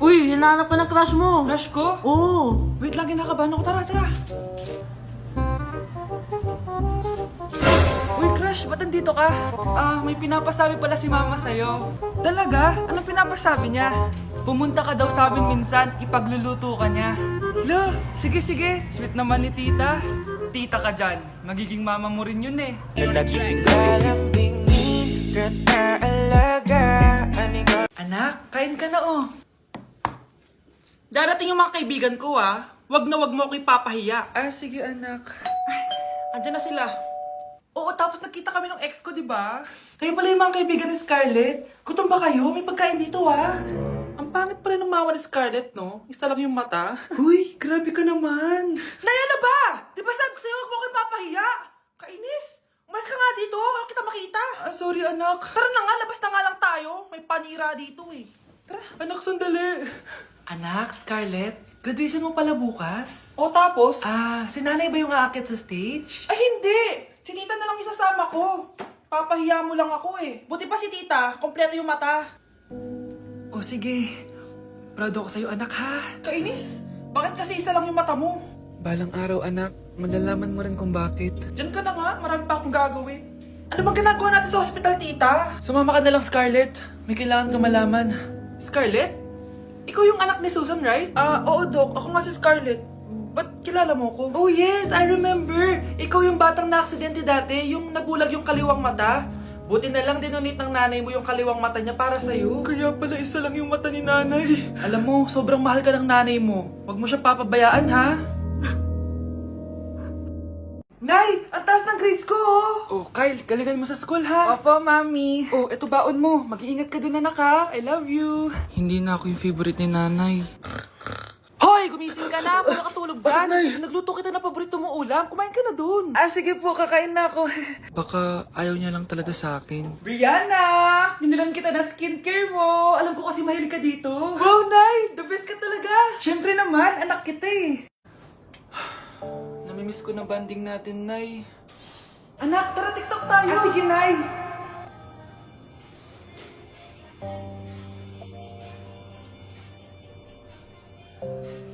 Uy, hinahanap ka ng crush mo. Crush ko? Oo. Wait lang, kinakabahan ako. Tara, tara. Uy, crush, ba't nandito ka? May pinapasabi pala si mama sa'yo. Talaga? Anong pinapasabi niya? Pumunta ka daw sa amin minsan, ipagluluto ka niya. Lo, sige sige, sweet naman ni tita. Tita ka dyan, magiging mama mo rin yun eh. Anak, kain ka na oh. Darating yung mga kaibigan ko ah. Wag na wag mo ako ipapahiya. Sige anak. Ay, andyan na sila. Oo, tapos nagkita kami ng ex ko, di ba? Kayo pala yung mga kaibigan ni Scarlett. Gutom ba kayo? May pagkain dito ah. Ang pangit pala ng mama ni Scarlett, no? Isa lang yung mata. Huy, grabe ka naman. Naya na ba? Di ba sabi ko sa'yo, wag mo ako ipapahiya? Kainis. Umalis ka nga dito, ako kita makita. Sorry anak. Tara na nga, labas na nga lang tayo. May panira dito eh. Tara. Anak, sandali. Anak, Scarlett, graduation mo pala bukas? O tapos? Si nanay ba yung aakit sa stage? Ay hindi! Si tita na lang isasama ko. Papahiya mo lang ako eh. Buti pa si tita, kompleto yung mata. O sige, proud ako sa'yo anak ha. Kainis, bakit kasi isa lang yung mata mo? Balang araw anak, malalaman mo rin kung bakit. Diyan ka na nga, marami pa akong gagawin. Ano bang ginagawa natin sa hospital tita? Sumama ka na lang Scarlett, may kailangan ka malaman. Scarlett? Ikaw yung anak ni Susan, right? Oo, Doc. Ako nga si Scarlett. Ba't kilala mo ko? Oh, yes! I remember! Ikaw yung batang na-aksidente dati, yung nabulag yung kaliwang mata. Buti na lang dinonate ng nanay mo yung kaliwang mata niya para sa'yo. Kaya pala isa lang yung mata ni nanay. Alam mo, sobrang mahal ka ng nanay mo. Huwag mo siyang papabayaan, ha? Nay! Ang taas ng grades ko, oh! Oh, Kyle, galingan mo sa school, ha? Opo, mami. Oh, eto baon mo. Mag-iingat ka dun, anak, ha? I love you. Hindi na ako yung favorite ni nanay. Hoy! Gumising ka na! Paano katulog dyan? Nagluto kita na paborito mo ulam. Kumain ka na dun. Sige po, kakain na ako. Baka ayaw niya lang talaga sa akin. Brianna! Binilan kita na skincare mo. Alam ko kasi mahilig ka dito. Wow, Nay! The best ka talaga. Siyempre naman, anak kita eh. Namimiss ko na banding natin, Nay. Anak, tara TikTok tayo. Sige, Nay.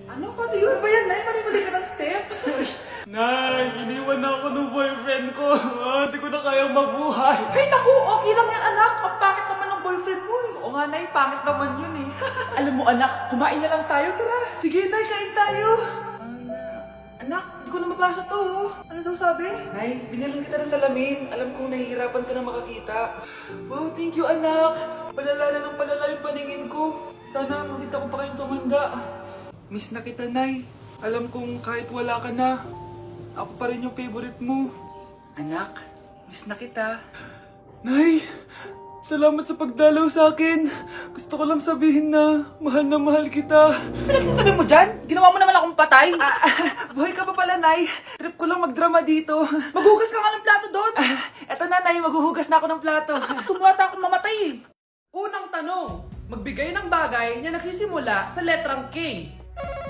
Ano? Paano yun? Ba yan, Nay? Mali-mali ka ng step? Nay, iniwan na ako ng boyfriend ko. Hindi ko na kayang mabuhay. Ay, naku! Okay lang yan, anak. Ang pangit naman ng boyfriend mo eh. Oo nga, Nay. Pangit naman yun eh. Alam mo, anak, kumain na lang tayo. Tara. Sige, Nay. Kain tayo. Anak, hindi ko na mabasa to. Ano daw sabi? Nay, binilan kita ng salamin. Alam kong nahihirapan ka na makakita. Wow, thank you, anak. Palala na ng palala yung paningin ko. Sana makita ko pa kayong tumanda. Miss na kita, Nay. Alam kong kahit wala ka na, ako pa rin yung favorite mo. Anak, miss na kita. Nay, salamat sa pagdalaw sa akin. Gusto ko lang sabihin na mahal kita. Pinagsasabi mo dyan? Ginawa mo naman akong patay. Buhay ka pa pala, Nay. Trip ko lang magdrama dito. Maghugas ka nga ng plato doon. Eto na, Nay. Maghuhugas na ako ng plato. Tumata akong mamatay. Unang tanong. Magbigay ng bagay na nagsisimula sa letrang K.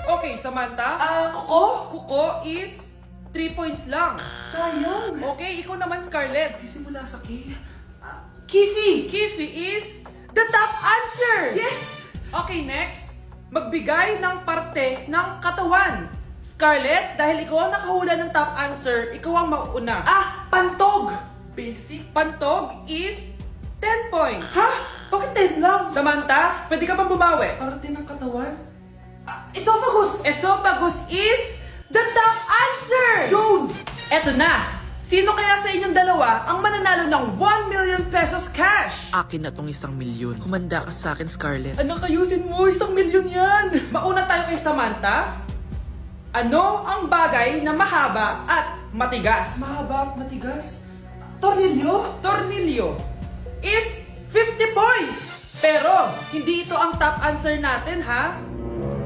Okay, Samantha? Kuko? Kuko is 3 points lang. Sayang. Okay, ikaw naman, Scarlett. Sisimula sa K. Kifi! Kifi is the top answer! Yes! Okay, next. Magbigay ng parte ng katawan. Scarlett, dahil ikaw ang nakahula ng top answer, ikaw ang mauuna. Pantog! Basic. Pantog is 10 points. Ha? Bakit 10 lang? Samantha, pwede ka bang bumawi? Parte ng katawan? Esophagus! Esophagus is the top answer! Yun! Eto na! Sino kaya sa inyong dalawa ang mananalo ng 1 million pesos cash? Akin na tong 1 milyon. Humanda ka sa akin, Scarlett. Anak, ayusin mo! 1 milyon yan! Mauna tayo kay Samantha. Ano ang bagay na mahaba at matigas? Mahaba at matigas? Tornilyo? Tornilyo is 50 points! Pero, hindi ito ang top answer natin, ha?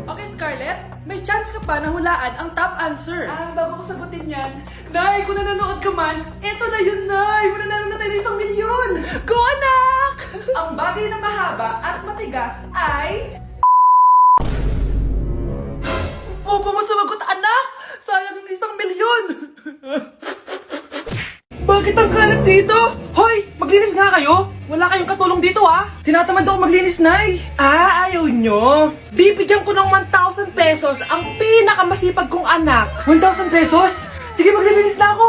Okay, Scarlett, may chance ka pa na hulaan ang top answer. Bago ko sagutin yan, Nay, kung nanonood ka man, eto na yun, Nay! Mananalo na tayo ng 1 milyon! Go, anak! Ang bagay na mahaba at matigas ay... Opo mo sumagot, anak! Sayang yung 1 milyon! Bakit ang kalat dito? Hoy! Maglinis nga kayo! Wala kayong katulong dito ah. Tinatamad ako maglinis, Nay. Ah, ayaw nyo. Bibigyan ko ng 1,000 pesos ang pinakamasipag kong anak. 1,000 pesos? Sige, maglilinis na ako.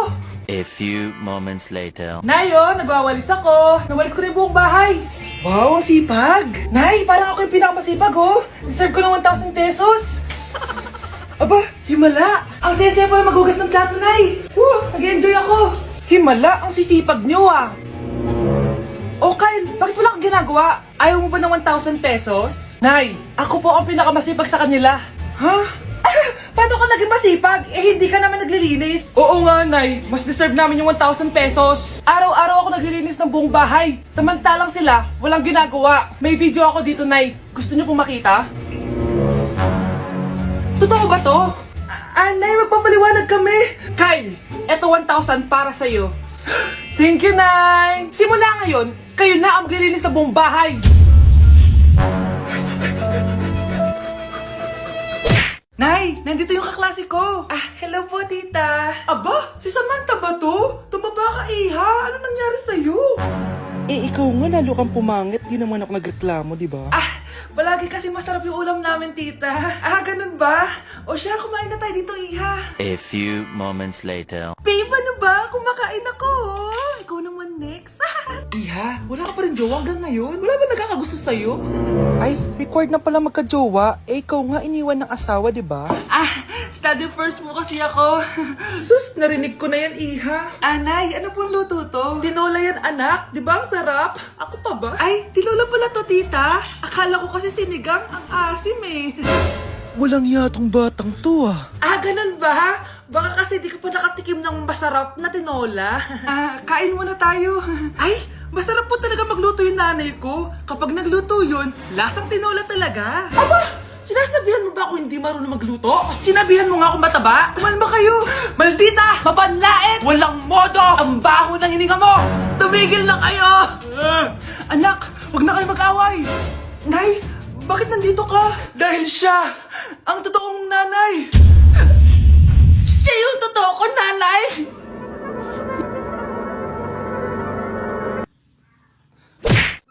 A few moments later. Nay, oh, nagwawalis ako. Nawalis ko na yung buong bahay. Wow, ang sipag. Nay, parang ako yung pinakamasipag, oh. Deserve ko ng 1,000 pesos. Aba, himala. Ang saya-saya pa maghugas ng plato, Nay. Nag-enjoy ako. Himala, ang sisipag nyo, ah. Oh, Kyle, bakit wala kang ginagawa? Ayaw mo ba ng 1,000 pesos? Nay, ako po ang pinakamasipag sa kanila. Ha? Paano ka naging masipag? Eh, hindi ka naman naglilinis. Oo nga, Nay. Mas deserve namin yung 1,000 pesos. Araw-araw ako naglilinis ng buong bahay. Samantalang sila, walang ginagawa. May video ako dito, Nay. Gusto niyo pong makita? Totoo ba to? Nay, magpapaliwanag kami. Kyle, eto 1,000 para sa'yo. Thank you, Nay. Simula ngayon, kayo na ang maglilinis ng buong bahay. Nay, nandito yung kaklase ko. Hello po, tita. Aba, si Samantha ba to? Tumaba ka, Iha. Ano nangyari sa'yo? Ikaw nga lalo kang pumangit, di naman ako nagreklamo, di ba? Palagi kasi masarap yung ulam namin, tita. Ganun ba? O siya, kumain na tayo dito, Iha. A few moments later. Babe, ano ba? Kumakain ako. Ikaw naman next. Iha, wala ka pa rin jowa hanggang ngayon? Wala ba nagkakagusto sa'yo? Ay, required na pala magka-jowa. Ikaw nga iniwan ng asawa, di ba? Study first mo kasi ako. Sus, narinig ko na yan, Iha. Anay, ano pong luto to? Tinola yan, anak. Di ba ang sarap? Ako pa ba? Ay, tinola pala to, tita. Akala ko kasi sinigang ang asim eh. Walang yatong batang to Ganun ba? Baka kasi di ka pa nakatikim ng masarap na tinola. Kain muna tayo. Ay, masarap po talaga magluto yung nanay ko. Kapag nagluto yun, lasang tinola talaga. Aba! Sinasabihan mo ba ako hindi marunong magluto? Sinabihan mo nga ako mataba? Kumalma kayo! Maldita! Mapanlait! Walang modo! Ang baho ng hininga mo! Tumigil na kayo! Anak, wag na kayo mag-away! Nay, bakit nandito ka? Dahil siya, ang totoong nanay! Siya yung totoo ko, nanay!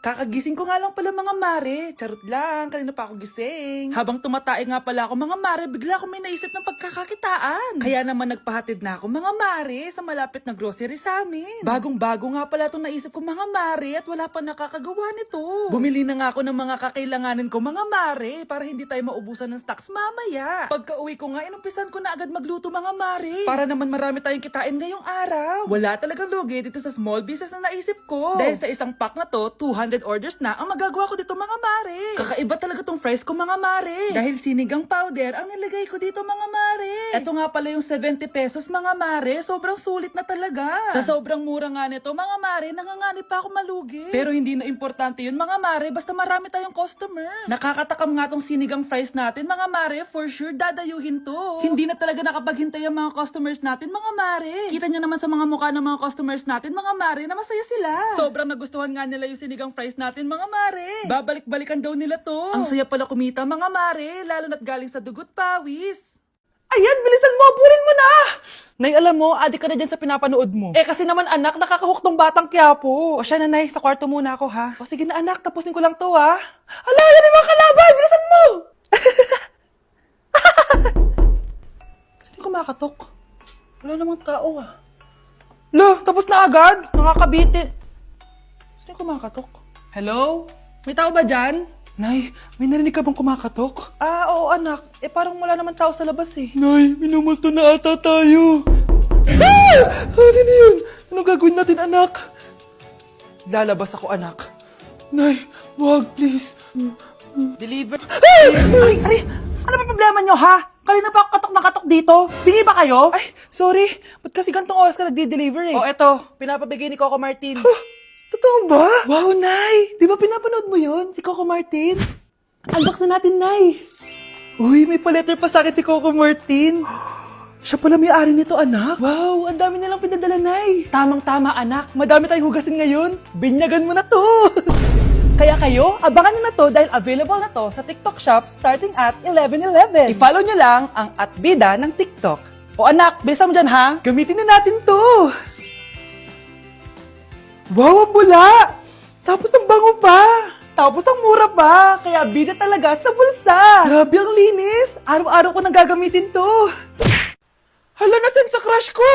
Kakagising ko nga lang pala mga mare. Charot lang, kanina pa ako gising. Habang tumatae nga pala ako mga mare, bigla ako may naisip ng pagkakakitaan. Kaya naman nagpahatid na ako mga mare sa malapit na grocery sa amin. Bagong-bago nga pala itong naisip ko mga mare at wala pa nakakagawa nito. Bumili na nga ako ng mga kakailanganin ko mga mare para hindi tayo maubusan ng stocks mamaya. Pagka uwi ko nga, inumpisan ko na agad magluto mga mare. Para naman marami tayong kitain ngayong araw. Wala talagang lugi dito sa small business na naisip ko. Dahil sa isang pack na to, 200 orders na ang magagawa ko dito mga mare. Kakaiba talaga tong fries ko mga mare. Dahil sinigang powder ang nilagay ko dito mga mare. Ito nga pala yung 70 pesos mga mare. Sobrang sulit na talaga. Sa sobrang mura nga nito mga mare, nanganganib pa ako malugi. Pero hindi na importante yun mga mare, basta marami tayong customer. Nakakatakam nga tong sinigang fries natin mga mare, for sure dadayuhin to. Hindi na talaga nakapaghintay ang mga customers natin mga mare. Kita niyo naman sa mga mukha ng mga customers natin mga mare na masaya sila. Sobrang nagustuhan nga nila yung sinigang fries natin mga mare. Babalik-balikan daw nila to. Ang saya pala kumita mga mare, lalo na't galing sa dugot pawis. Ayan, bilisan mo, aburin mo na! Nay, alam mo, adik ka na dyan sa pinapanood mo. Kasi naman anak, nakakahook tong batang Quiapo. O siya na, Nay, sa kwarto muna ako ha. O sige na anak, tapusin ko lang to ha. Ala, yan yung mga kalaban, bilisan mo! Sino kumakatok? Wala namang tao Lo, tapos na agad? Nakakabiti. Sino kumakatok? Hello? May tao ba dyan? Nay, may narinig ka bang kumakatok? Oo anak. Parang wala naman tao sa labas eh. Nay, minumulto na ata tayo. Sino yun? Ano gagawin natin, anak? Lalabas ako anak. Nay, wag, please. Deliver. Ay! Ano ba problema nyo ha? Kanina pa ako katok na katok dito. Bingi ba kayo? Ay, sorry. Ba't kasi gantong oras ka nagde-deliver eh? Eto. Pinapabigay ni Coco Martin. Totoo ba? Wow, Nay! Di ba pinapanood mo yun? Si Coco Martin? Unbox na natin, Nay. Uy, may pa-letter pa sa akin si Coco Martin. Siya pala may-ari nito, anak. Wow, ang dami nilang pinadala, Nay. Tamang-tama, anak. Madami tayong hugasin ngayon. Binyagan mo na to. Kaya kayo, abangan nyo na to dahil available na to sa TikTok Shop starting at 11/11. I-follow nyo lang ang @bida ng TikTok. O anak, bilisan mo dyan ha. Gamitin na natin to. Wow, ang bula! Tapos ang bango pa. Tapos ang mura pa. Kaya bida talaga sa bulsa. Grabe ang linis. Araw-araw ko nang gagamitin to. Hala, nasan sa crush ko?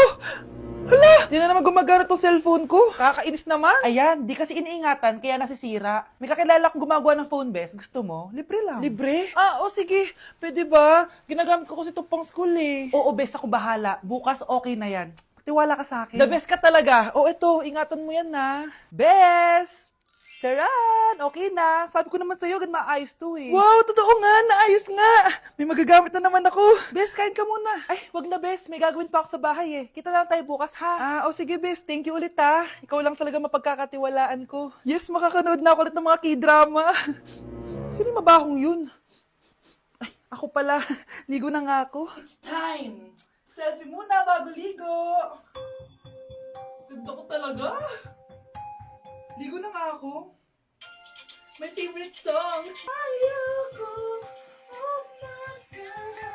Hala, di na naman gumagana tong cellphone ko. Kakainis naman. Ayan, di kasi iniingatan kaya nasisira. May kakilala akong gumagawa ng phone, bes. Gusto mo? Libre lang. Libre? Ah, o sige. Pwede ba? Ginagamit ko kasi ito pang school eh. Oo, bes, ako bahala. Bukas okay na yan. Tiwala ka sa akin. The best ka talaga. O ito, ingatan mo yan na. Best! Charan! Okay na. Sabi ko naman sa'yo, gan maayos to eh. Wow, totoo nga. Naayos nga. May magagamit na naman ako. Bes, kain ka muna. Ay, wag na Bes. May gagawin pa ako sa bahay eh. Kita na lang tayo bukas ha. Ah, o sige Bes. Thank you ulit ha. Ikaw lang talaga mapagkakatiwalaan ko. Yes, makakanood na ako ulit ng mga K-drama. Sino yung mabahong yun? Ay, ako pala. Ligo na nga ako. It's time. Selfie muna bago ligo. Ganda ko talaga. Ligo na nga ako. My favorite song. Ayoko umasahan.